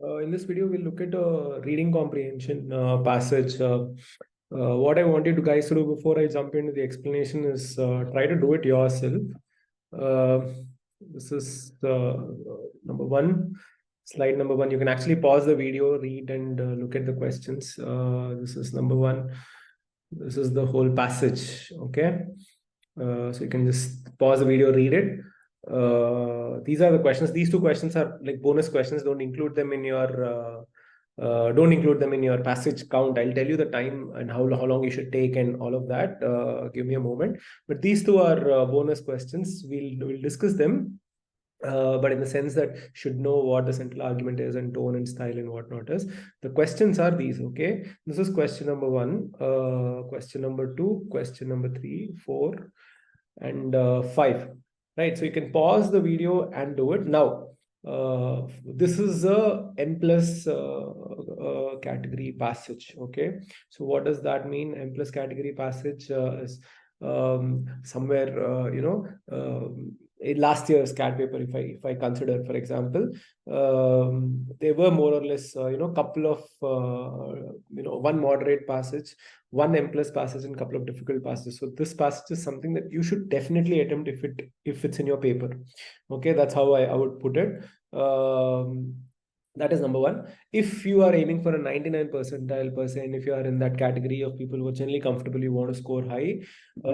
In this video, we'll look at a reading comprehension passage. What I wanted you guys to do before I jump into the explanation is try to do it yourself. This is number one, slide number one. You can actually pause the video, read, and look at the questions. This is number one. This is the whole passage. Okay. So you can just pause the video, read it. These are the questions. These two questions are like bonus questions. Don't include them in your passage count. I'll tell you the time and how long you should take and all of that. Give me a moment. But these two are bonus questions. We'll discuss them. But in the sense that should know what the central argument is and tone and style and whatnot is. The questions are these, okay? This is question number one, question number two, question number 3, 4, and 5, right? So you can pause the video and do it. Now, this is a N plus category passage, okay? So what does that mean? N plus category passage is somewhere, in last year's CAT paper, if I consider, for example, there were more or less, couple of, one moderate passage, one M plus passage, and couple of difficult passages. So this passage is something that you should definitely attempt if it's in your paper. Okay, that's how I would put it. That is number one. If you are aiming for a 99 percentile per se, and if you are in that category of people who are generally comfortable, you want to score high,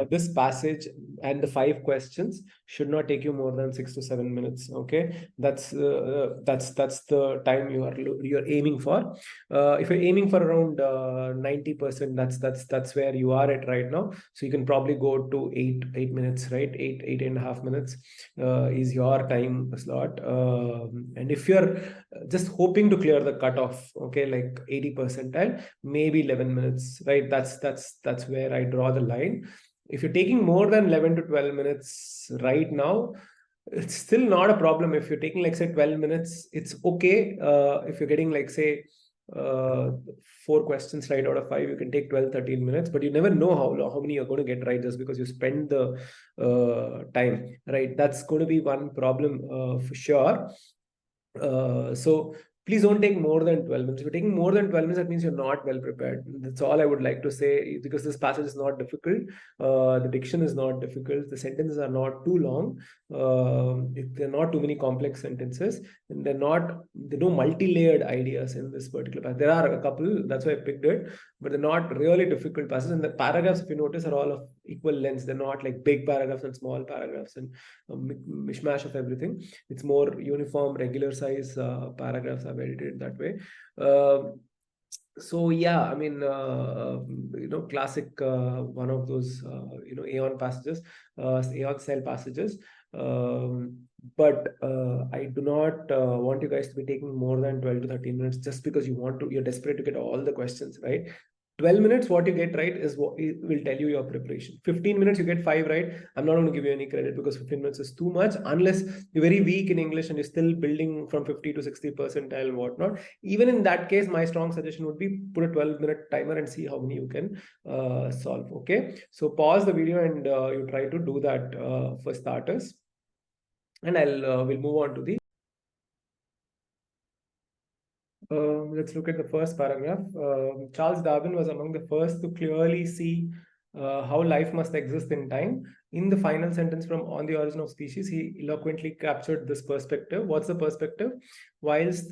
this passage and the 5 questions should not take you more than 6 to 7 minutes. Okay, that's the time you're aiming for. If you're aiming for around 90%, that's where you are at right now. So you can probably go to 8 minutes, right? 8.5 minutes is your time slot. And if you're just hoping to clear the cutoff, okay, like 80 percentile, maybe 11 minutes, right? That's where I draw the line. If you're taking more than 11 to 12 minutes right now, it's still not a problem. If you're taking, like, say, 12 minutes, it's okay. If you're getting, like, say, 4 questions right out of 5, you can take 12-13 minutes, but you never know how many you're going to get right just because you spend the time, right? That's going to be one problem for sure. So please don't take more than 12 minutes. If you're taking more than 12 minutes, that means you're not well prepared. That's all I would like to say, because this passage is not difficult. The diction is not difficult. The sentences are not too long. There are not too many complex sentences, and there are no multi-layered ideas in this particular passage. There are a couple, that's why I picked it, but they're not really difficult passages. And the paragraphs, if you notice, are all of equal lengths. They're not like big paragraphs and small paragraphs and a mishmash of everything. It's more uniform, regular size paragraphs. I've edited that way. So yeah, I mean, classic one of those Aeon passages, Aeon cell passages. But I do not want you guys to be taking more than 12 to 13 minutes just because you're desperate to get all the questions right. 12 minutes, what you get right is what will tell you your preparation. 15 minutes, you get 5 right. I'm not going to give you any credit because 15 minutes is too much unless you're very weak in English and you're still building from 50 to 60 percentile and whatnot. Even in that case, my strong suggestion would be put a 12-minute timer and see how many you can solve. Okay, so pause the video and you try to do that for starters. And we'll move on to the let's look at the first paragraph. Charles Darwin was among the first to clearly see how life must exist in time. In the final sentence from On the Origin of Species, he eloquently captured this perspective. What's the perspective? Whilst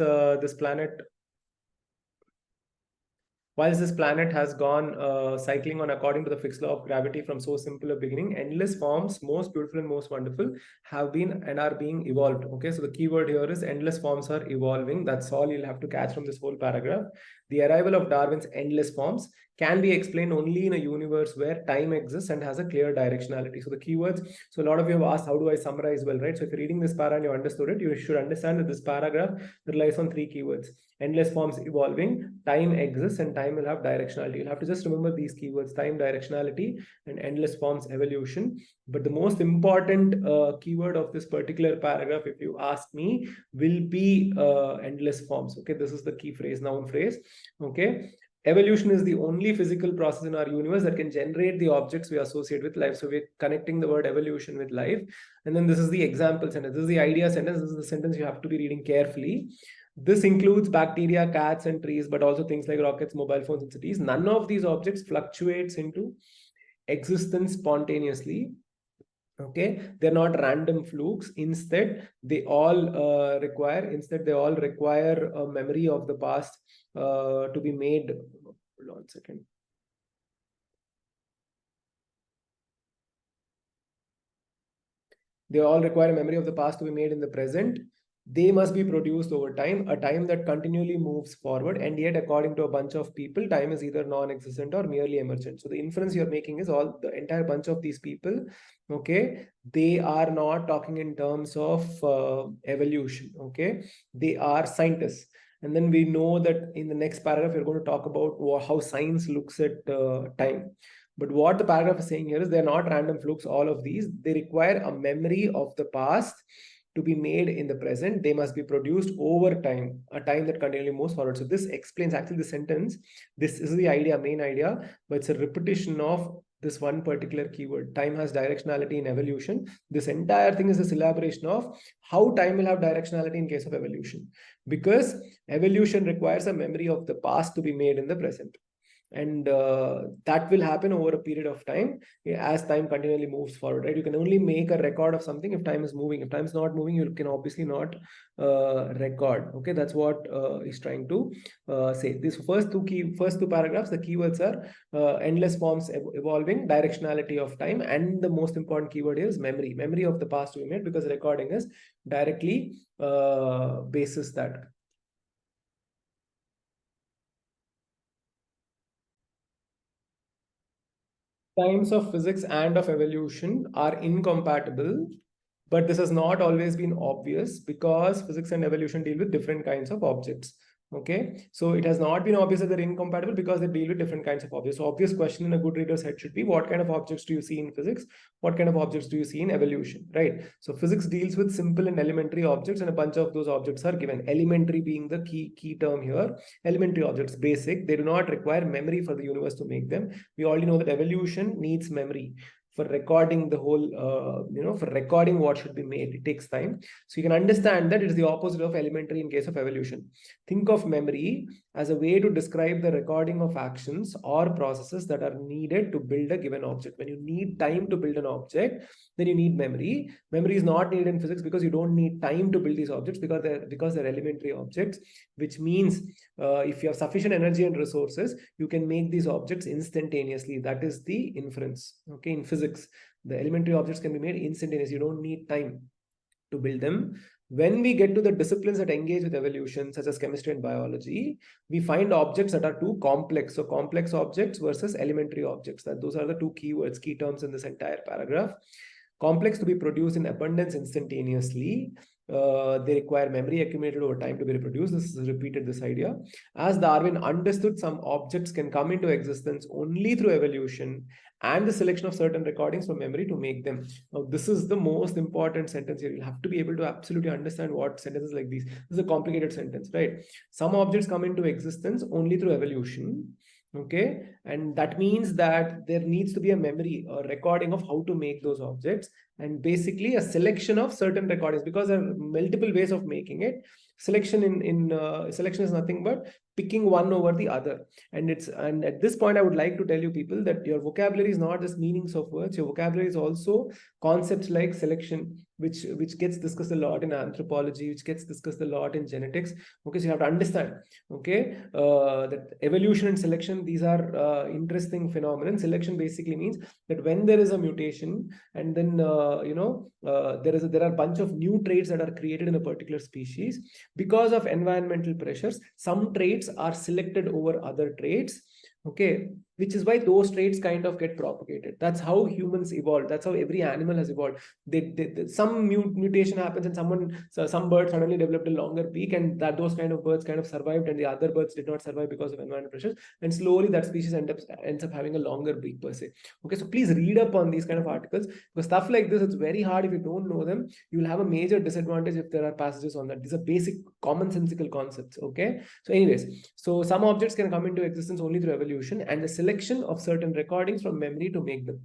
this planet has gone cycling on according to the fixed law of gravity from so simple a beginning, endless forms, most beautiful and most wonderful, have been and are being evolved. Okay, so the key word here is endless forms are evolving. That's all you'll have to catch from this whole paragraph. The arrival of Darwin's endless forms can be explained only in a universe where time exists and has a clear directionality. So the keywords, so a lot of you have asked, how do I summarize well, right? So if you're reading this paragraph and you understood it, you should understand that this paragraph relies on 3 keywords. Endless forms evolving, time exists, and time will have directionality. You'll have to just remember these keywords: time, directionality, and endless forms evolution. But the most important keyword of this particular paragraph, if you ask me, will be endless forms. Okay, this is the key phrase, noun phrase. Okay, evolution is the only physical process in our universe that can generate the objects we associate with life. So we're connecting the word evolution with life. And then this is the example sentence. This is the idea sentence. This is the sentence you have to be reading carefully. This includes bacteria, cats, and trees, but also things like rockets, mobile phones, and cities. None of these objects fluctuates into existence spontaneously. Okay, they're not random flukes. Instead, they all require a memory of the past to be made. Hold on a second. They all require a memory of the past to be made in the present. They must be produced over time, a time that continually moves forward. And yet, according to a bunch of people, time is either non-existent or merely emergent. So the inference you're making is all the entire bunch of these people, okay, they are not talking in terms of evolution, okay? They are scientists. And then we know that in the next paragraph, we're going to talk about how science looks at time. But what the paragraph is saying here is they're not random flukes, all of these. They require a memory of the past to be made in the present. They must be produced over time, a time that continually moves forward. So this explains actually the sentence. This is the idea, main idea, but it's a repetition of this one particular keyword. Time has directionality in evolution. This entire thing is this elaboration of how time will have directionality in case of evolution, because evolution requires a memory of the past to be made in the present. And that will happen over a period of time as time continually moves forward, right? You can only make a record of something if time is moving. If time is not moving, you can obviously not record. Okay, that's what he's trying to say. These first two paragraphs, the keywords are endless forms evolving, directionality of time, and the most important keyword is memory of the past we made, because recording is directly basis that. Times of physics and of evolution are incompatible, but this has not always been obvious because physics and evolution deal with different kinds of objects. Okay, so it has not been obvious that they're incompatible because they deal with different kinds of objects. So obvious question in a good reader's head should be, what kind of objects do you see in physics? What kind of objects do you see in evolution, right? So physics deals with simple and elementary objects, and a bunch of those objects are given. Elementary being the key term here. Elementary objects, basic. They do not require memory for the universe to make them. We already know that evolution needs memory for recording the whole, for recording what should be made. It takes time. So you can understand that it is the opposite of elementary in case of evolution. Think of memory as a way to describe the recording of actions or processes that are needed to build a given object. When you need time to build an object, then you need memory. Memory is not needed in physics because you don't need time to build these objects because they're elementary objects, which means if you have sufficient energy and resources, you can make these objects instantaneously. That is the inference. Okay, in physics, the elementary objects can be made instantaneously. You don't need time to build them. When we get to the disciplines that engage with evolution, such as chemistry and biology, we find objects that are too complex. So complex objects versus elementary objects. Those are the two keywords, key terms in this entire paragraph. Complex to be produced in abundance instantaneously. They require memory accumulated over time to be reproduced. This is repeated, this idea. As Darwin understood, some objects can come into existence only through evolution and the selection of certain recordings from memory to make them. Now, this is the most important sentence here. You'll have to be able to absolutely understand what sentences like these. This is a complicated sentence, right? Some objects come into existence only through evolution. Okay, and that means that there needs to be a memory or recording of how to make those objects, and basically a selection of certain recordings, because there are multiple ways of making it. Selection selection is nothing but picking one over the other. And at this point, I would like to tell you people that your vocabulary is not just meanings of words. Your vocabulary is also concepts like selection, which gets discussed a lot in anthropology, which gets discussed a lot in genetics. Okay, so you have to understand, okay, that evolution and selection, these are interesting phenomena. Selection basically means that when there is a mutation, and then there are a bunch of new traits that are created in a particular species because of environmental pressures. Some traits are selected over other traits, okay, which is why those traits kind of get propagated. That's how humans evolved. That's how every animal has evolved. Some mutation happens, and some birds suddenly developed a longer beak, and those kind of birds kind of survived, and the other birds did not survive because of environmental pressures, and slowly that species ends up having a longer beak per se. Okay, so please read up on these kind of articles, because stuff like this, it's very hard. If you don't know them, you will have a major disadvantage if there are passages on that. These are basic commonsensical concepts. Okay, so anyways, so some objects can come into existence only through evolution and the selection of certain recordings from memory to make them.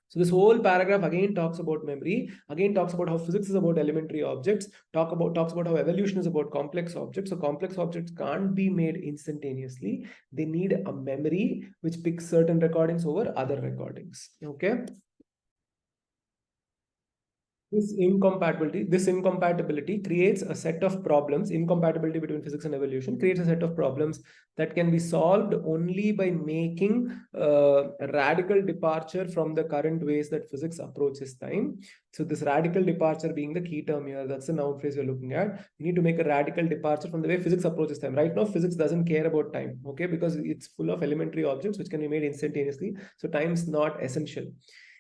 So this whole paragraph again talks about memory, again talks about how physics is about elementary objects, talks about how evolution is about complex objects. So complex objects can't be made instantaneously. They need a memory which picks certain recordings over other recordings. Okay. This incompatibility creates a set of problems. Incompatibility between physics and evolution creates a set of problems that can be solved only by making a radical departure from the current ways that physics approaches time. So this radical departure being the key term here, that's the noun phrase you're looking at. You need to make a radical departure from the way physics approaches time. Right now, physics doesn't care about time, okay, because it's full of elementary objects which can be made instantaneously. So time is not essential,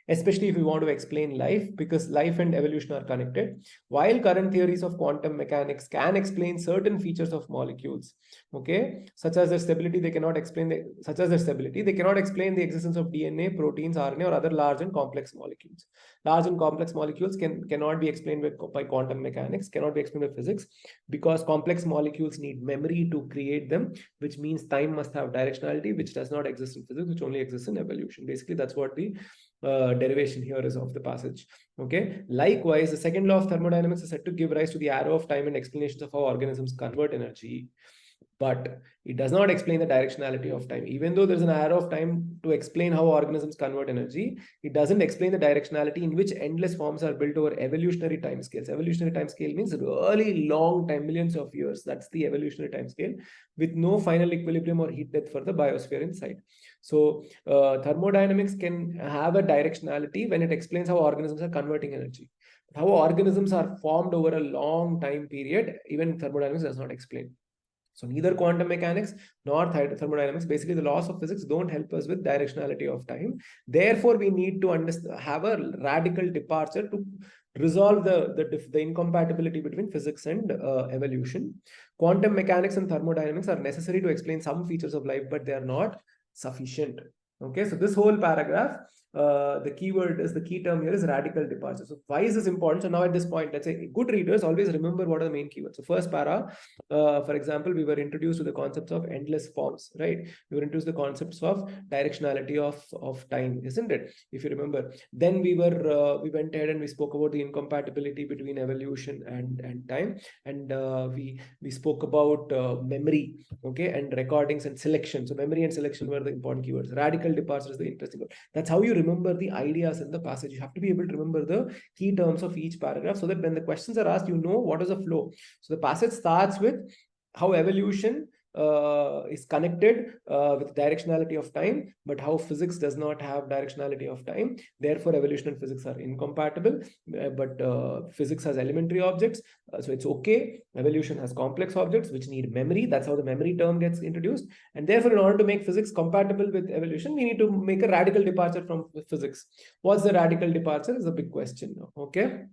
especially if we want to explain life, because life and evolution are connected. While current theories of quantum mechanics can explain certain features of molecules, okay, such as their stability, they cannot explain the existence of DNA, proteins, RNA, or other large and complex molecules. Large and complex molecules cannot be explained by quantum mechanics, cannot be explained by physics, because complex molecules need memory to create them, which means time must have directionality, which does not exist in physics, which only exists in evolution. Basically, that's what the derivation here is of the passage. Okay. Likewise, the second law of thermodynamics is said to give rise to the arrow of time and explanations of how organisms convert energy. But it does not explain the directionality of time. Even though there's an arrow of time to explain how organisms convert energy, it doesn't explain the directionality in which endless forms are built over evolutionary timescales. Evolutionary timescale means really long time, millions of years. That's the evolutionary timescale, with no final equilibrium or heat death for the biosphere inside. So thermodynamics can have a directionality when it explains how organisms are converting energy. How organisms are formed over a long time period, even thermodynamics does not explain. So neither quantum mechanics nor thermodynamics, basically the laws of physics, don't help us with directionality of time. Therefore, we need to have a radical departure to resolve the incompatibility between physics and evolution. Quantum mechanics and thermodynamics are necessary to explain some features of life, but they are not sufficient. Okay, so this whole paragraph, the key term here is radical departure. So why is this important? So now at this point, let's say good readers always remember what are the main keywords. So first para, for example, we were introduced to the concepts of endless forms, right? We were introduced to the concepts of directionality of time, isn't it? If you remember, then we went ahead and we spoke about the incompatibility between evolution and time, and we spoke about memory, okay, and recordings and selection. So memory and selection were the important keywords. Radical departure is the interesting word. That's how you remember the ideas in the passage. You have to be able to remember the key terms of each paragraph, so that when the questions are asked, you know what is the flow. So the passage starts with how evolution is connected with directionality of time, but how physics does not have directionality of time. Therefore, evolution and physics are incompatible. But physics has elementary objects, so it's okay. Evolution has complex objects which need memory. That's how the memory term gets introduced. And therefore, in order to make physics compatible with evolution, we need to make a radical departure from physics. What's the radical departure is a big question now. Okay.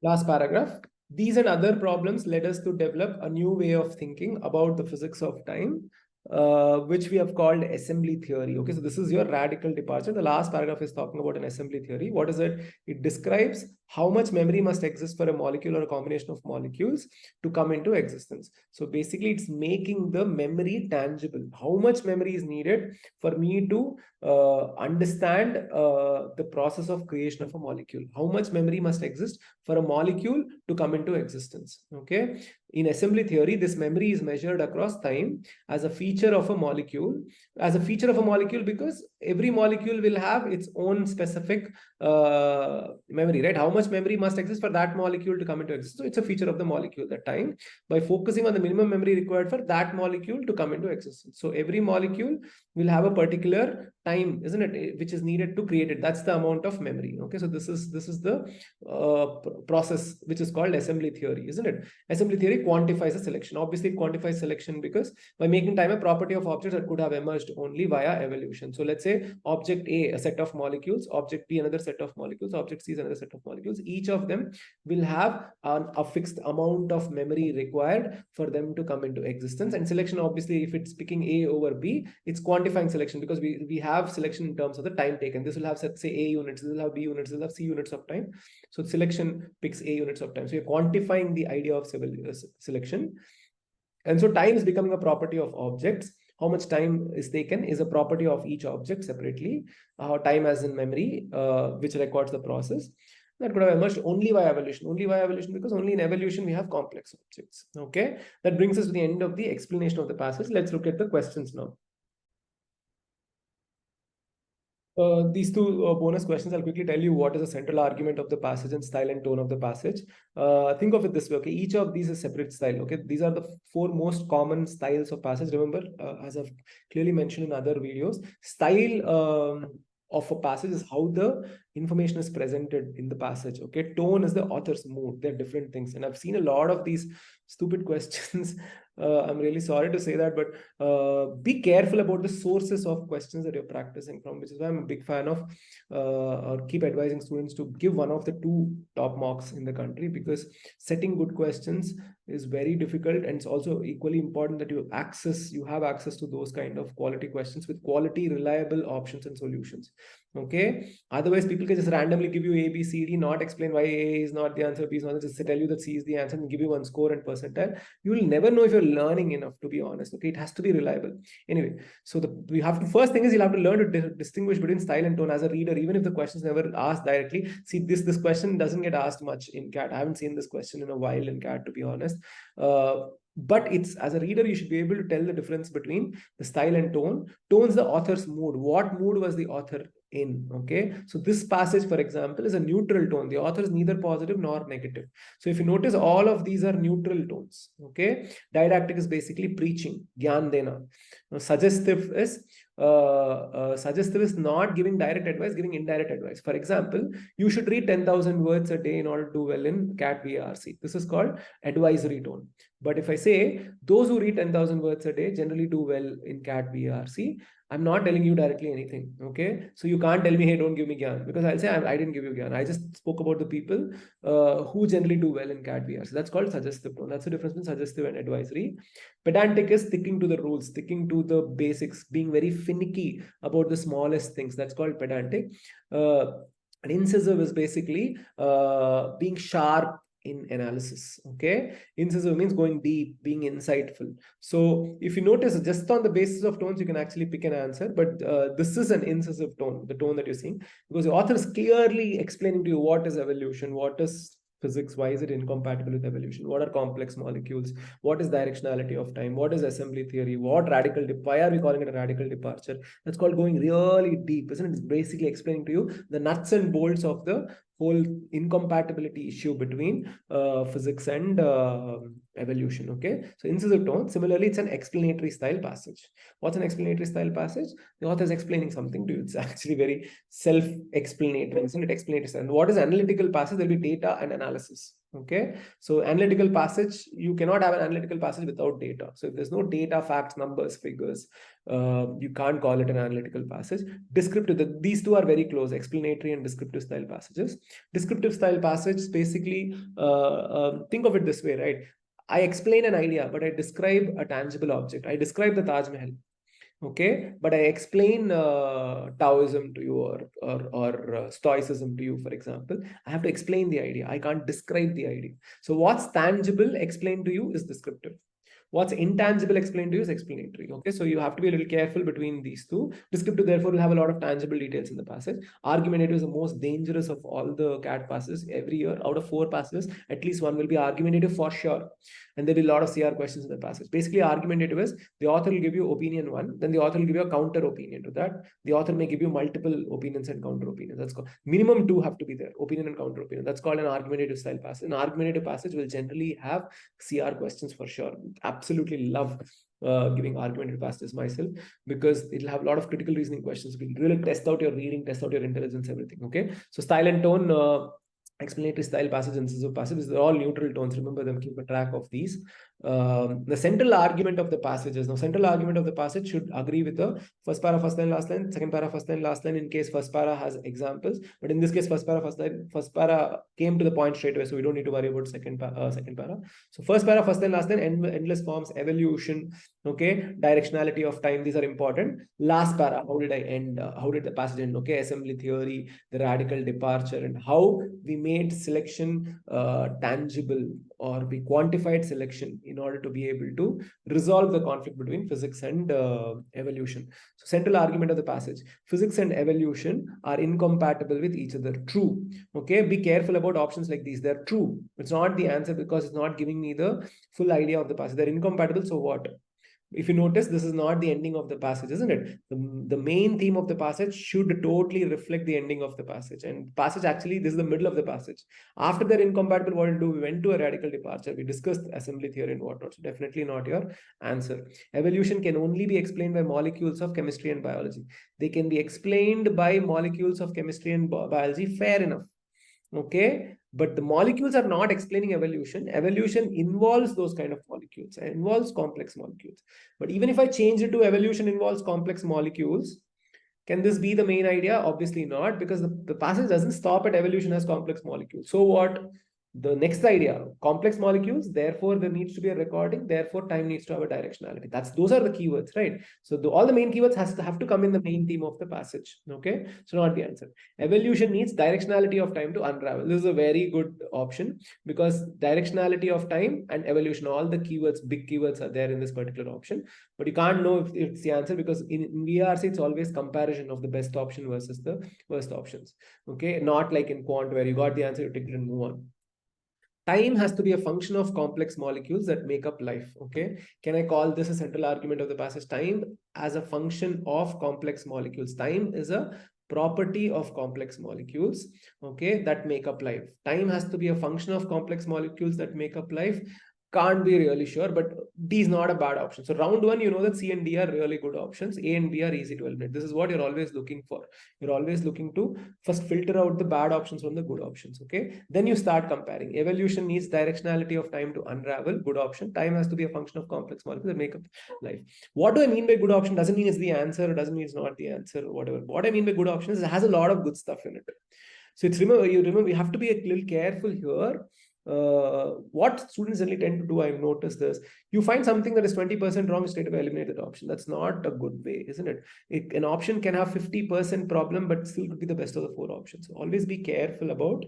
Last paragraph. These and other problems led us to develop a new way of thinking about the physics of time, which we have called assembly theory. Okay, so this is your radical departure. The last paragraph is talking about an assembly theory. What is it? It describes how much memory must exist for a molecule or a combination of molecules to come into existence. So basically, it's making the memory tangible. How much memory is needed for me to understand the process of creation of a molecule? How much memory must exist for a molecule to come into existence? Okay. In assembly theory, this memory is measured across time as a feature of a molecule, because every molecule will have its own specific memory, right? How much memory must exist for that molecule to come into existence? So it's a feature of the molecule that time, by focusing on the minimum memory required for that molecule to come into existence. So every molecule will have a particular time, isn't it, which is needed to create it. That's the amount of memory. Okay, so this is the process which is called assembly theory, isn't it? Assembly theory quantifies a selection. Obviously, it quantifies selection because by making time a property of objects that could have emerged only via evolution. So let's say object A, a set of molecules, object B, another set of molecules, object C is another set of molecules. Each of them will have a fixed amount of memory required for them to come into existence. And selection, obviously, if it's picking A over B, it's quantifying selection, because we have selection in terms of the time taken. This will have, say, A units, this will have B units, this will have C units of time. So selection picks A units of time. So you're quantifying the idea of selection. And so time is becoming a property of objects. how much time is taken is a property of each object separately. Time as in memory, which records the process. That could have emerged only by evolution. Only by evolution, because only in evolution we have complex objects. Okay, that brings us to the end of the explanation of the passage. Let's look at the questions now. These two bonus questions, I'll quickly tell you what is the central argument of the passage and style and tone of the passage. Think of it this way, okay? Each of these is separate style, okay? These are the four most common styles of passage. Remember, as I've clearly mentioned in other videos, style of a passage is how the information is presented in the passage, okay? Tone is the author's mood. They're different things. And I've seen a lot of these stupid questions. I'm really sorry to say that, but be careful about the sources of questions that you're practicing from, which is why I'm a big fan of or keep advising students to give one of the two top mocks in the country, because setting good questions is very difficult, and it's also equally important that you have access to those kind of quality questions with quality, reliable options and solutions. Okay, otherwise people can just randomly give you A, B, C, D, not explain why A is not the answer, B is not, just tell you that C is the answer and give you one score and percentile. You will never know if you're learning enough, to be honest. Okay, it has to be reliable. Anyway, so we have to, first thing is you'll have to learn to distinguish between style and tone as a reader, even if the question is never asked directly. See, this question doesn't get asked much in CAT. I haven't seen this question in a while in CAT, to be honest. But it's, as a reader, you should be able to tell the difference between the style and tone. Tone's the author's mood. What mood was the author in? Okay, so this passage, for example, is a neutral tone. The author is neither positive nor negative. So if you notice, all of these are neutral tones. Okay, didactic is basically preaching, gyan dena. Now, suggestive is not giving direct advice, giving indirect advice. For example, you should read 10,000 words a day in order to do well in CAT VRC. This is called advisory tone. But if I say those who read 10,000 words a day generally do well in CAT VRC, I'm not telling you directly anything. Okay, so you can't tell me, hey, don't give me gyan, because I'll say I didn't give you gyan. I just spoke about the people who generally do well in CAT VRC. That's called suggestive tone. That's the difference between suggestive and advisory. Pedantic is sticking to the rules, sticking to the basics, being very finicky about the smallest things. That's called pedantic. And incisive is basically being sharp in analysis. Okay, incisive means going deep, being insightful. So if you notice, just on the basis of tones you can actually pick an answer, but this is an incisive tone, the tone that you're seeing, because the author is clearly explaining to you what is evolution, what is physics, why is it incompatible with evolution, what are complex molecules, what is directionality of time, what is assembly theory, why are we calling it a radical departure. That's called going really deep, isn't it? It's basically explaining to you the nuts and bolts of the whole incompatibility issue between physics and evolution. Okay, so incisive tone. Similarly, it's an explanatory style passage. What's an explanatory style passage? The author is explaining something to you. It's actually very self-explanatory, isn't it? Explanatory style. And what is analytical passage? There'll be data and analysis. Okay, so analytical passage, you cannot have an analytical passage without data. So if there's no data, facts, numbers, figures, you can't call it an analytical passage. Descriptive, these two are very close, explanatory and descriptive style passages. Descriptive style passage, basically, think of it this way, right? I explain an idea, but I describe a tangible object. I describe the Taj Mahal. Okay, but I explain Taoism to you, or Stoicism to you, for example. I have to explain the idea. I can't describe the idea. So what's tangible explained to you is descriptive. What's intangible explained to you is explanatory. Okay, so you have to be a little careful between these two. Descriptive, therefore, will have a lot of tangible details in the passage. Argumentative is the most dangerous of all the CAT passages. Every year, out of 4 passages, at least one will be argumentative for sure. And there'll be a lot of CR questions in the passage. Basically, argumentative is the author will give you opinion 1, then the author will give you a counter opinion to that. The author may give you multiple opinions and counter opinions. That's called minimum 2 have to be there, opinion and counter opinion. That's called an argumentative style passage. An argumentative passage will generally have CR questions for sure. Absolutely love giving argumentative passages myself, because it'll have a lot of critical reasoning questions. It will really test out your reading, test out your intelligence, everything. Okay, so style and tone, explanatory style passage and incisive passages, they're all neutral tones. Remember them, keep a track of these. The central argument of the passages. Now, central argument of the passage should agree with the first para, first line, last line, second para, first line, last line, in case first para has examples. But in this case, first para, first line, first para came to the point straight away, so we don't need to worry about second para. So first para, first line, last line, endless forms, evolution, Okay, directionality of time, these are important. Last para, how did I end? How did the passage end? Okay, assembly theory, the radical departure, and how we made selection tangible, or we quantified selection in order to be able to resolve the conflict between physics and evolution. So, central argument of the passage: physics and evolution are incompatible with each other. True. Okay, be careful about options like these. They're true. It's not the answer because it's not giving me the full idea of the passage. They're incompatible. So what? If you notice, this is not the ending of the passage, isn't it? The main theme of the passage should totally reflect the ending of the passage. And passage, actually, this is the middle of the passage. After they're incompatible, what we'll do? We went to a radical departure. We discussed assembly theory and whatnot. So definitely not your answer. Evolution can only be explained by molecules of chemistry and biology. They can be explained by molecules of chemistry and biology. Fair enough. Okay, but the molecules are not explaining evolution. Evolution involves those kind of molecules, involves complex molecules. But even if I change it to evolution involves complex molecules, can this be the main idea? Obviously not, because the passage doesn't stop at evolution as complex molecules. So what? The next idea, complex molecules, therefore there needs to be a recording, therefore time needs to have a directionality. Those are the keywords, right? So all the main keywords have to come in the main theme of the passage. Okay, so not the answer. Evolution needs directionality of time to unravel. This is a very good option, because directionality of time and evolution, all the keywords, big keywords are there in this particular option. But you can't know if it's the answer, because in VRC it's always comparison of the best option versus the worst options. Okay, not like in quant where you got the answer, you take it and move on. Time has to be a function of complex molecules that make up life. Okay, can I call this a central argument of the passage? Time as a function of complex molecules. Time is a property of complex molecules, okay, that make up life. Time has to be a function of complex molecules that make up life. Can't be really sure, but D is not a bad option. So round one, you know that C and D are really good options. A and B are easy to eliminate. This is what you're always looking for. You're always looking to first filter out the bad options from the good options. Okay, then you start comparing. Evolution needs directionality of time to unravel. Good option. Time has to be a function of complex molecules that make up life. What do I mean by good option? Doesn't mean it's the answer, doesn't mean it's not the answer, or whatever. What I mean by good option is it has a lot of good stuff in it. So it's remember you have to be a little careful here. What students generally tend to do, I've noticed this: you find something that is 20% wrong, straight away eliminate that option. That's not a good way, isn't it? An option can have 50% problem, but still could be the best of the four options. So always be careful about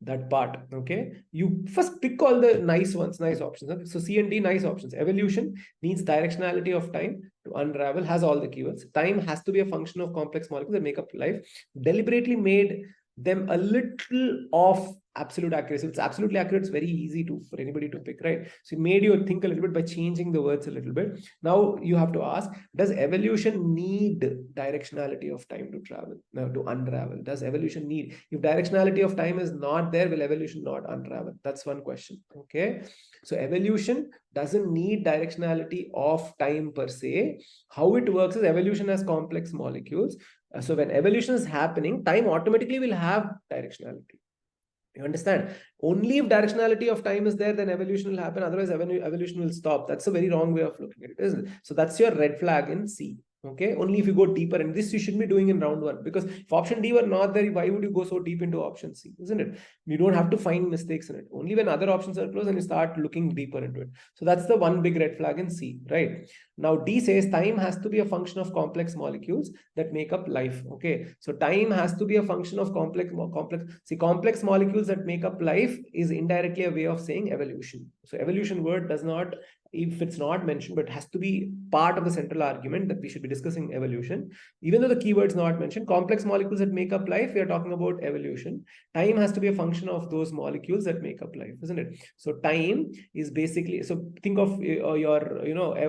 that part. Okay, you first pick all the nice ones, nice options. Okay? So C and D, nice options. Evolution needs directionality of time to unravel, has all the keywords. Time has to be a function of complex molecules that make up life. Deliberately made them a little off absolute accuracy. It's absolutely accurate. It's very easy for anybody to pick, right? So it made you think a little bit by changing the words a little bit. Now you have to ask, does evolution need directionality of time to travel, now to unravel? Does evolution need? If directionality of time is not there, will evolution not unravel? That's one question. Okay, so evolution doesn't need directionality of time per se. How it works is evolution has complex molecules. So when evolution is happening, time automatically will have directionality. You understand? Only if directionality of time is there, then evolution will happen. Otherwise, evolution will stop. That's a very wrong way of looking at it, isn't it? So that's your red flag in C. Okay, only if you go deeper, and this you should be doing in round one, because if option D were not there, why would you go so deep into option C, isn't it? You don't have to find mistakes in it. Only when other options are closed and you start looking deeper into it. So that's the one big red flag in C, right? Now D says time has to be a function of complex molecules that make up life. Okay, so time has to be a function of complex molecules that make up life is indirectly a way of saying evolution. So evolution word does not, if it's not mentioned, but has to be part of the central argument that we should be discussing evolution. Even though the keyword is not mentioned, complex molecules that make up life, we are talking about evolution. Time has to be a function of those molecules that make up life, isn't it? So time is basically, so think of your,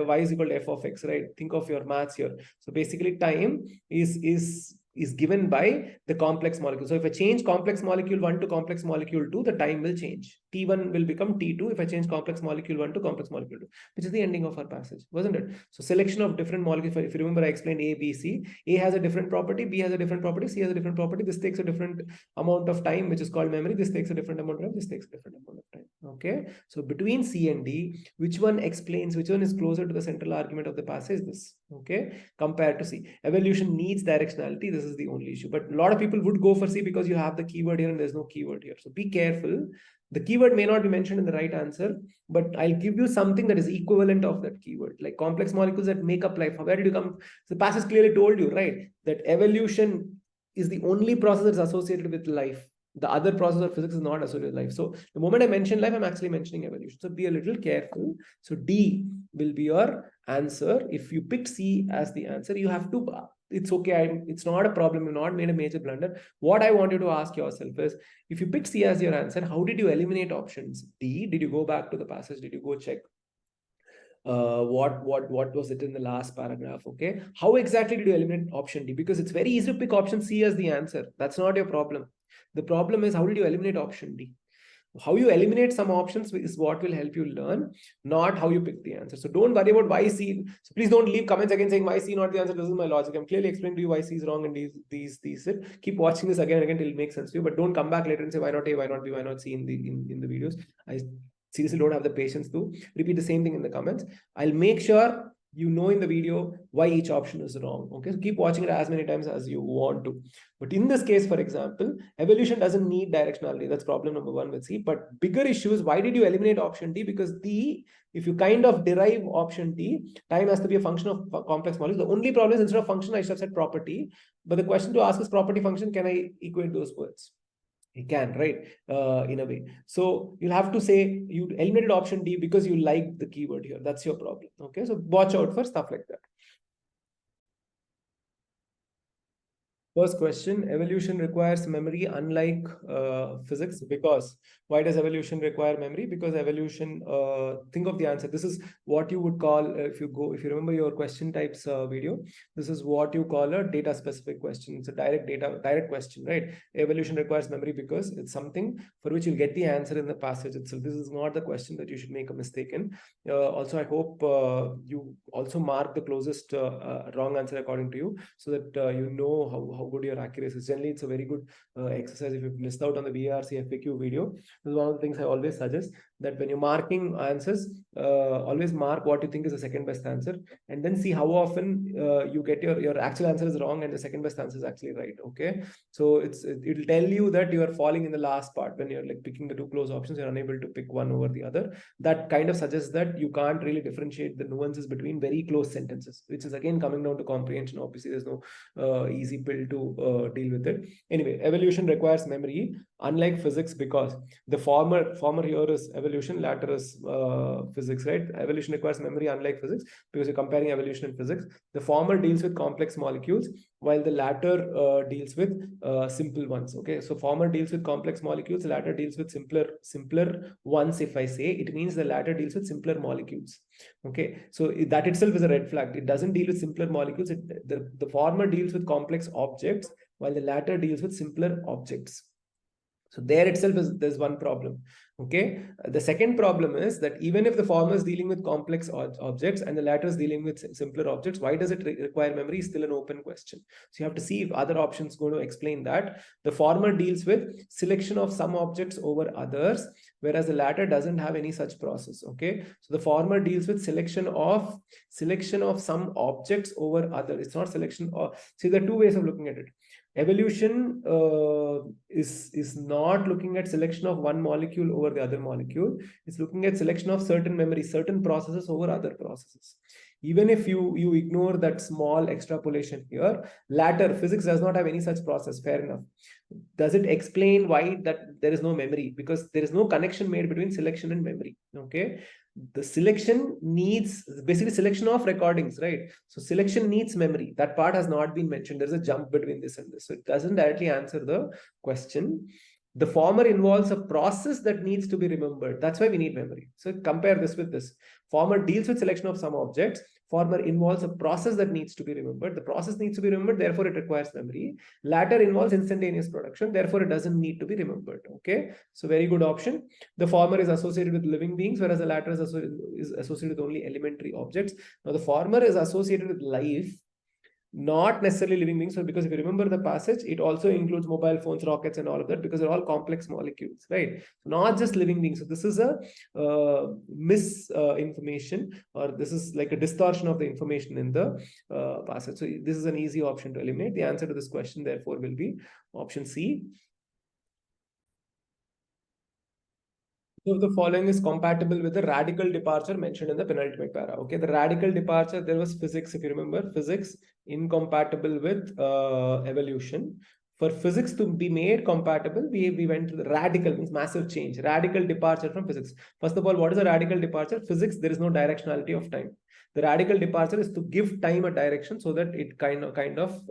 y is equal to f of x, right? Think of your maths here. So basically time is given by the complex molecule. So if I change complex molecule 1 to complex molecule 2, the time will change. T1 will become T2 if I change complex molecule 1 to complex molecule 2, which is the ending of our passage, wasn't it? So selection of different molecules. If you remember, I explained A, B, C. A has a different property, B has a different property, C has a different property. This takes a different amount of time, which is called memory. This takes a different amount of time. This takes a different amount of time. Okay. So between C and D, which one explains, which one is closer to the central argument of the passage? This. Okay. Compared to C. Evolution needs directionality. This is the only issue. But a lot of people would go for C because you have the keyword here and there's no keyword here. So be careful The keyword may not be mentioned in the right answer, but I'll give you something that is equivalent of that keyword, like complex molecules that make up life. Where did you come? The passage clearly told you, right, that evolution is the only process that's associated with life. The other process of physics is not associated with life. So the moment I mention life, I'm actually mentioning evolution. So be a little careful. So D will be your answer. If you pick C as the answer, you have to, it's okay. It's not a problem. You've not made a major blunder. What I want you to ask yourself is, if you pick C as your answer, how did you eliminate options? D, did you go back to the passage? Did you go check what was it in the last paragraph? Okay, how exactly did you eliminate option D? Because it's very easy to pick option C as the answer. That's not your problem. The problem is, how did you eliminate option D? How you eliminate some options is what will help you learn, not how you pick the answer. So don't worry about why C. So please don't leave comments again saying why C not the answer. This is my logic. I'm clearly explaining to you why C is wrong and these. Keep watching this again and again till it makes sense to you. But don't come back later and say why not A, why not B, why not C in the videos. I seriously don't have the patience to repeat the same thing in the comments. I'll make sure you know in the video why each option is wrong. Okay, so keep watching it as many times as you want to. But in this case, for example, evolution doesn't need directionality. That's problem number one with C. But bigger issue is, why did you eliminate option D? Because D, if you kind of derive option D, time has to be a function of complex molecules. The only problem is, instead of function, I should have said property. But the question to ask is property function. Can I equate those words? You can, right? In a way. So you'll have to say you eliminated option D because you like the keyword here. That's your problem. Okay, so watch out for stuff like that. First question, evolution requires memory unlike physics. Because why does evolution require memory? Because evolution, think of the answer. This is what you would call, if you remember your question types video, this is what you call a data specific question. It's a direct question, right? Evolution requires memory because it's something for which you'll get the answer in the passage itself. This is not the question that you should make a mistake in. Also, I hope you also mark the closest wrong answer according to you, so that you know how good your accuracy is. Generally, it's a very good exercise. If you've missed out on the BRC FAQ video, this is one of the things I always suggest, that when you're marking answers, always mark what you think is the second best answer, and then see how often you get your actual answer is wrong and the second best answer is actually right. Okay, so it'll tell you that you are falling in the last part. When you're like picking the two close options, you're unable to pick one over the other. That kind of suggests that you can't really differentiate the nuances between very close sentences, which is again coming down to comprehension. Obviously, there's no easy pill to deal with it. Anyway, evolution requires memory, unlike physics, because the former here is evolution, latter is physics, right? Evolution requires memory, unlike physics, because you're comparing evolution and physics. The former deals with complex molecules, while the latter deals with simple ones. Okay, so former deals with complex molecules, the latter deals with simpler ones. If I say, it means the latter deals with simpler molecules. Okay, so that itself is a red flag. It doesn't deal with simpler molecules. The former deals with complex objects, while the latter deals with simpler objects. So there itself there's one problem. Okay. The second problem is that even if the former is dealing with complex objects and the latter is dealing with simpler objects, why does it require memory is still an open question. So you have to see if other options going to explain that. The former deals with selection of some objects over others, whereas the latter doesn't have any such process. Okay. So the former deals with selection of some objects over others. It's not selection or, see, there are two ways of looking at it. Evolution is not looking at selection of one molecule over the other molecule. It's looking at selection of certain memory, certain processes over other processes. Even if you ignore that small extrapolation here, latter, physics does not have any such process. Fair enough. Does it explain why that there is no memory? Because there is no connection made between selection and memory. Okay, the selection needs basically selection of recordings, right? So selection needs memory. That part has not been mentioned. There's a jump between this and this, so it doesn't directly answer the question. The former involves a process that needs to be remembered. That's why we need memory. So compare this with this. Former deals with selection of some objects. Former involves a process that needs to be remembered. The process needs to be remembered, therefore it requires memory. Latter involves instantaneous production, therefore it doesn't need to be remembered. Okay, so very good option. The former is associated with living beings, whereas the latter is associated with only elementary objects. Now the former is associated with life, not necessarily living beings. So because if you remember the passage, it also includes mobile phones, rockets, and all of that, because they're all complex molecules, right? So not just living beings. So this is a misinformation, or this is like a distortion of the information in the passage. So this is an easy option to eliminate. The answer to this question, therefore, will be option C. So the following is compatible with the radical departure mentioned in the penultimate para. Okay, the radical departure, there was physics, if you remember, physics incompatible with evolution. For physics to be made compatible, we went to the radical, means massive change, radical departure from physics. First of all, what is a radical departure? Physics, there is no directionality of time. The radical departure is to give time a direction so that it kind of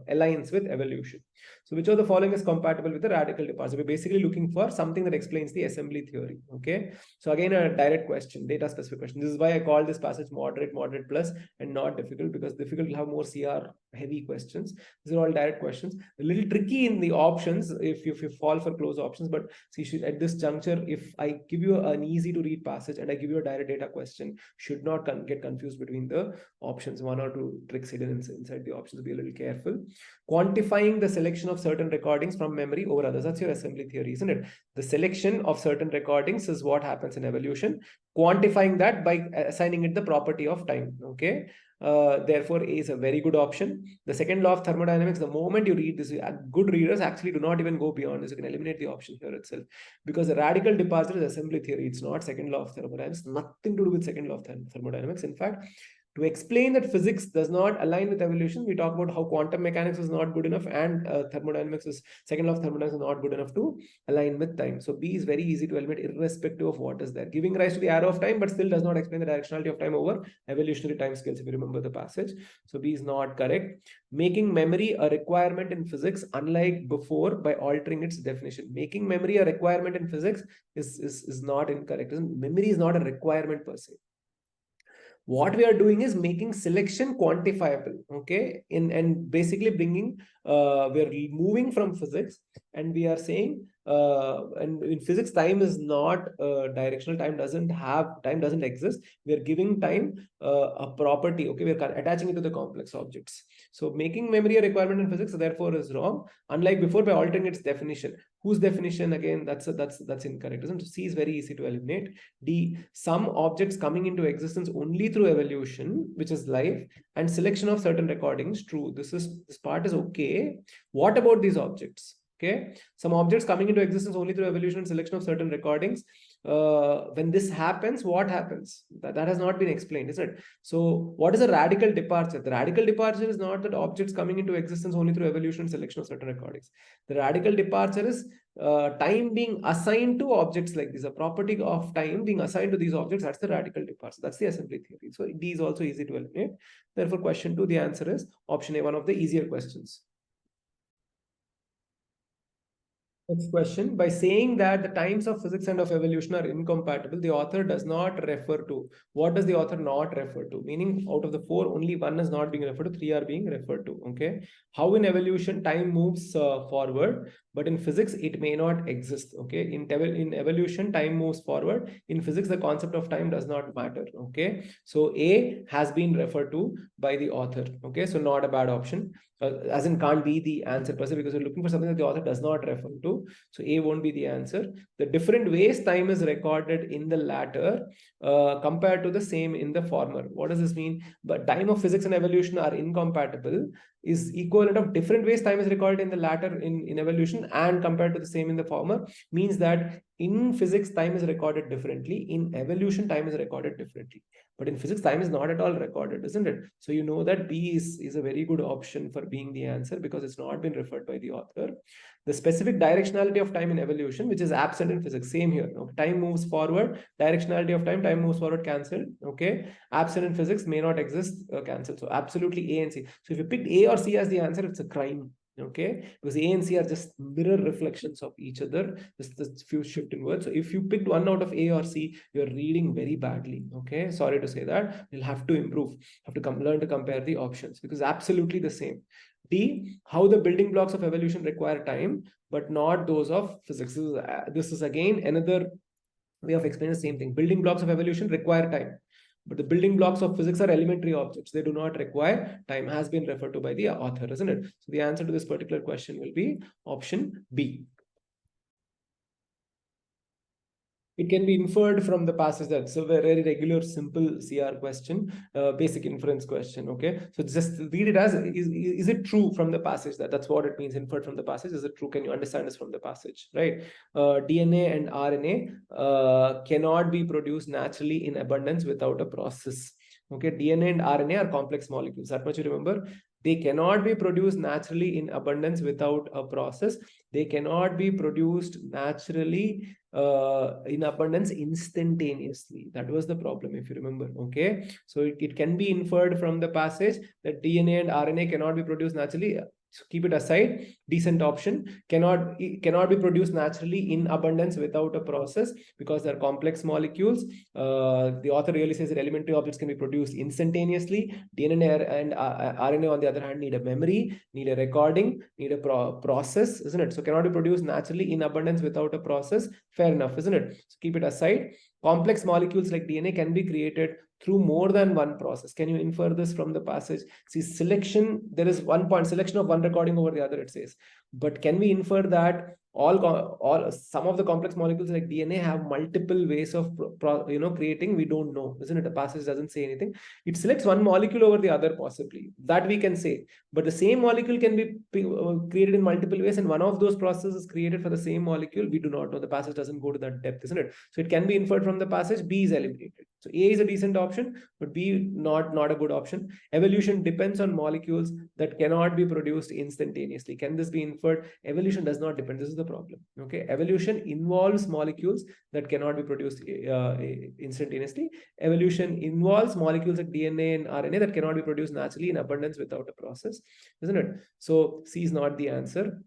aligns with evolution. So which of the following is compatible with the radical departure? We're basically looking for something that explains the assembly theory. Okay. So again, a direct question, data specific question. This is why I call this passage moderate, moderate plus, and not difficult, because difficult will have more CR heavy questions. These are all direct questions. A little tricky in the options if you fall for close options, but see, at this juncture, if I give you an easy to read passage and I give you a direct data question, should not get confused between the options. One or two tricks hidden inside the options. Be a little careful. Quantifying the selection of certain recordings from memory over others. That's your assembly theory, isn't it? The selection of certain recordings is what happens in evolution. Quantifying that by assigning it the property of time. Okay. Therefore, A is a very good option. The second law of thermodynamics, the moment you read this, good readers actually do not even go beyond this. You can eliminate the option here itself, because the radical departure is assembly theory. It's not second law of thermodynamics. Nothing to do with second law of thermodynamics. In fact, to explain that physics does not align with evolution, we talk about how quantum mechanics is not good enough, and thermodynamics is, second law of thermodynamics is not good enough to align with time. So B is very easy to eliminate irrespective of what is there. Giving rise to the arrow of time, but still does not explain the directionality of time over evolutionary time scales, if you remember the passage. So B is not correct. Making memory a requirement in physics, unlike before, by altering its definition. Making memory a requirement in physics is not incorrect. Memory is not a requirement per se. What we are doing is making selection quantifiable. Okay, and basically bringing, we are moving from physics, and we are saying, and in physics time is not directional. Time doesn't exist. We are giving time a property. Okay, we are attaching it to the complex objects. So making memory a requirement in physics therefore is wrong, unlike before, by altering its definition. Whose definition? Again, that's incorrect, isn't it? So C is very easy to eliminate. D, some objects coming into existence only through evolution, which is life, and selection of certain recordings. True. This part is okay. What about these objects? Okay, some objects coming into existence only through evolution and selection of certain recordings. When this happens, what happens? That has not been explained, isn't it? So what is a radical departure? The radical departure is not that objects coming into existence only through evolution and selection of certain recordings. The radical departure is time being assigned to objects like this, a property of time being assigned to these objects. That's the radical departure. That's the assembly theory. So D is also easy to eliminate. Therefore, question 2, the answer is option A, one of the easier questions. Next question. By saying that the times of physics and of evolution are incompatible, the author does not refer to. What does the author not refer to? Meaning, out of the 4, only 1 is not being referred to, 3 are being referred to. Okay. How in evolution time moves forward, but in physics it may not exist. Okay. In evolution time moves forward. In physics, the concept of time does not matter. Okay. So A has been referred to by the author. Okay. So not a bad option. As in can't be the answer per se, because you're looking for something that the author does not refer to. So A won't be the answer. The different ways time is recorded in the latter compared to the same in the former. What does this mean? But time of physics and evolution are incompatible is equivalent of different ways time is recorded in the latter in evolution and compared to the same in the former, means that in physics time is recorded differently, in evolution time is recorded differently. But in physics, time is not at all recorded, isn't it? So you know that B is a very good option for being the answer, because it's not been referred by the author. The specific directionality of time in evolution, which is absent in physics, same here. Okay? Time moves forward, directionality of time moves forward, cancelled. Okay, absent in physics, may not exist, cancelled. So absolutely A and C. So if you picked A or C as the answer, it's a crime. Okay, because A and C are just mirror reflections of each other, just a few shift in words. So if you picked one out of A or C, you're reading very badly. Okay, sorry to say that. You'll have to improve, have to learn to compare the options, because absolutely the same. D, how the building blocks of evolution require time, but not those of physics. This is again another way of explaining the same thing. Building blocks of evolution require time, but the building blocks of physics are elementary objects. They do not require time, has been referred to by the author, isn't it? So the answer to this particular question will be option B. It can be inferred from the passage. That's a very regular, simple CR question, basic inference question. Okay, so just read it as is it true from the passage? That's what it means. Inferred from the passage. Is it true? Can you understand this from the passage? Right. DNA and RNA cannot be produced naturally in abundance without a process. Okay, DNA and RNA are complex molecules. That much you remember. They cannot be produced naturally in abundance without a process. They cannot be produced naturally in abundance instantaneously. That was the problem, if you remember. Okay, so it can be inferred from the passage that DNA and RNA cannot be produced naturally. So keep it aside. Decent option. Cannot be produced naturally in abundance without a process because they're complex molecules. The author really says that elementary objects can be produced instantaneously. DNA and RNA, on the other hand, need a memory, need a recording, need a process, isn't it? So cannot be produced naturally in abundance without a process. Fair enough, isn't it? So keep it aside. Complex molecules like DNA can be created through more than one process. Can you infer this from the passage? See, selection, there is one point, selection of one recording over the other, it says. But can we infer that some of the complex molecules like DNA have multiple ways of creating? We don't know, isn't it? The passage doesn't say anything. It selects one molecule over the other, possibly. That we can say. But the same molecule can be created in multiple ways, and one of those processes is created for the same molecule. We do not know. The passage doesn't go to that depth, isn't it? So it can be inferred from the passage. B is eliminated. So A is a decent option, but B not a good option. Evolution depends on molecules that cannot be produced instantaneously. Can this be inferred? Evolution does not depend. This is the problem. Okay, evolution involves molecules that cannot be produced instantaneously. Evolution involves molecules like DNA and RNA that cannot be produced naturally in abundance without a process, isn't it? So C is not the answer.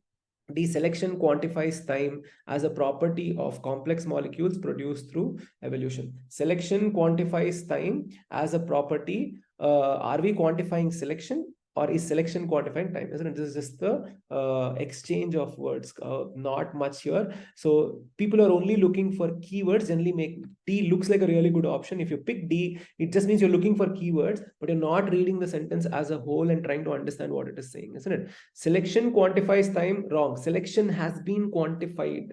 D, selection quantifies time as a property of complex molecules produced through evolution. Selection quantifies time as a property. Are we quantifying selection, or is selection quantifying time? Isn't it? This is just the exchange of words, not much here. So people are only looking for keywords. Generally, make D looks like a really good option. If you pick D, it just means you're looking for keywords, but you're not reading the sentence as a whole and trying to understand what it is saying, isn't it? Selection quantifies time. Wrong. Selection has been quantified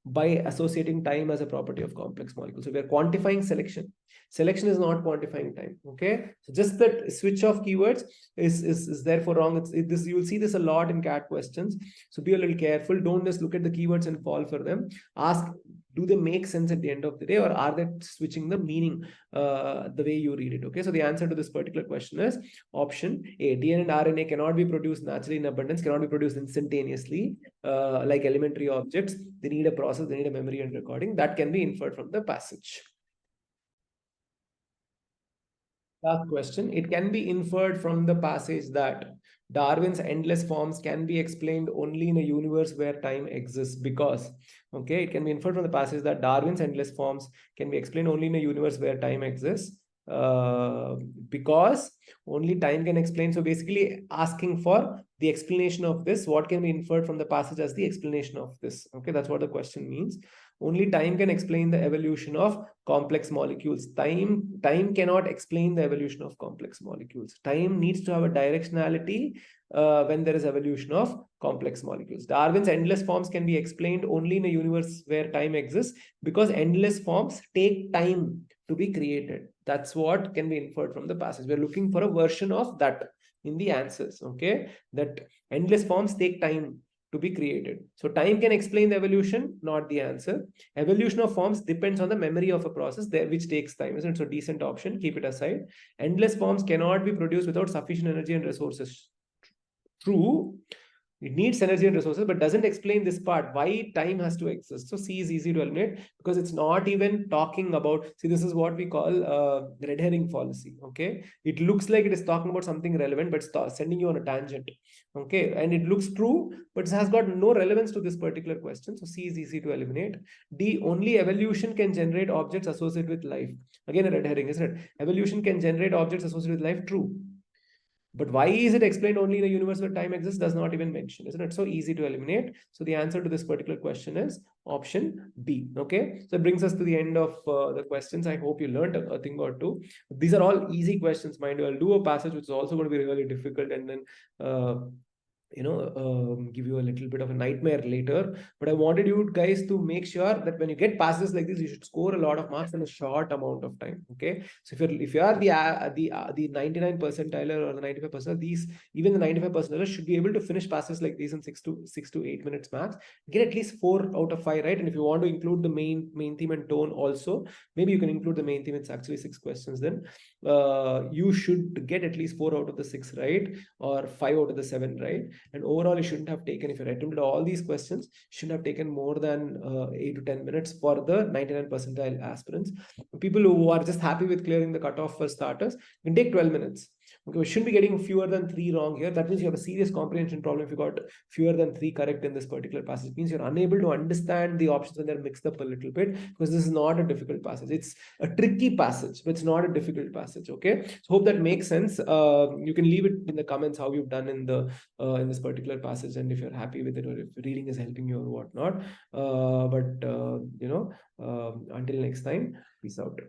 by associating time as a property of complex molecules. So we are quantifying selection. Selection is not quantifying time. Okay, so just that switch of keywords is therefore wrong. This, you will see this a lot in CAT questions. So be a little careful. Don't just look at the keywords and fall for them. Ask, do they make sense at the end of the day, or are they switching the meaning the way you read it? Okay, so the answer to this particular question is option A. DNA and RNA cannot be produced naturally in abundance, cannot be produced instantaneously like elementary objects. They need a process, they need a memory and recording. That can be inferred from the passage. Last question. It can be inferred from the passage that Darwin's endless forms can be explained only in a universe where time exists because, okay, it can be inferred from the passage that Darwin's endless forms can be explained only in a universe where time exists because only time can explain. So basically asking for the explanation of this, what can be inferred from the passage as the explanation of this. Okay, that's what the question means. Only time can explain the evolution of complex molecules. Time cannot explain the evolution of complex molecules. Time needs to have a directionality when there is evolution of complex molecules. Darwin's endless forms can be explained only in a universe where time exists because endless forms take time to be created. That's what can be inferred from the passage. We're looking for a version of that in the answers. Okay, that endless forms take time to be created. So time can explain the evolution, not the answer. Evolution of forms depends on the memory of a process there, which takes time, isn't it? So decent option, keep it aside. Endless forms cannot be produced without sufficient energy and resources. True. It needs energy and resources, but doesn't explain this part, why time has to exist. So C is easy to eliminate because it's not even talking about, see, this is what we call red herring fallacy. Okay, it looks like it is talking about something relevant, but it's sending you on a tangent. Okay, and it looks true, but it has got no relevance to this particular question. So C is easy to eliminate. D, only evolution can generate objects associated with life. Again, a red herring, isn't it? Evolution can generate objects associated with life. True. But why is it explained only in a universe where time exists? Does not even mention, isn't it? So easy to eliminate. So the answer to this particular question is option B. Okay, so it brings us to the end of the questions. I hope you learned a thing or two. These are all easy questions, mind you. I'll do a passage which is also going to be really difficult, and then give you a little bit of a nightmare later. But I wanted you guys to make sure that when you get passes like this, you should score a lot of marks in a short amount of time. Okay, so if you are the 99 percentile or the 95 percentile, these even the 95 percentile should be able to finish passes like these in 6 to 8 minutes max. Get at least 4 out of 5 right. And if you want to include the main theme and tone also, maybe you can include the main theme. It's actually 6 questions. Then you should get at least 4 out of the 6 right, or 5 out of the 7 right. And overall, you shouldn't have taken, if you attempted all these questions, shouldn't have taken more than 8 to 10 minutes for the 99 percentile aspirants. People who are just happy with clearing the cutoff for starters can take 12 minutes. Okay, we shouldn't be getting fewer than 3 wrong here. That means you have a serious comprehension problem if you got fewer than 3 correct in this particular passage. It means you're unable to understand the options when they're mixed up a little bit, because this is not a difficult passage. It's a tricky passage, but it's not a difficult passage. Okay, so hope that makes sense. You can leave it in the comments how you've done in this particular passage, and if you're happy with it, or if reading is helping you or whatnot. But until next time, peace out.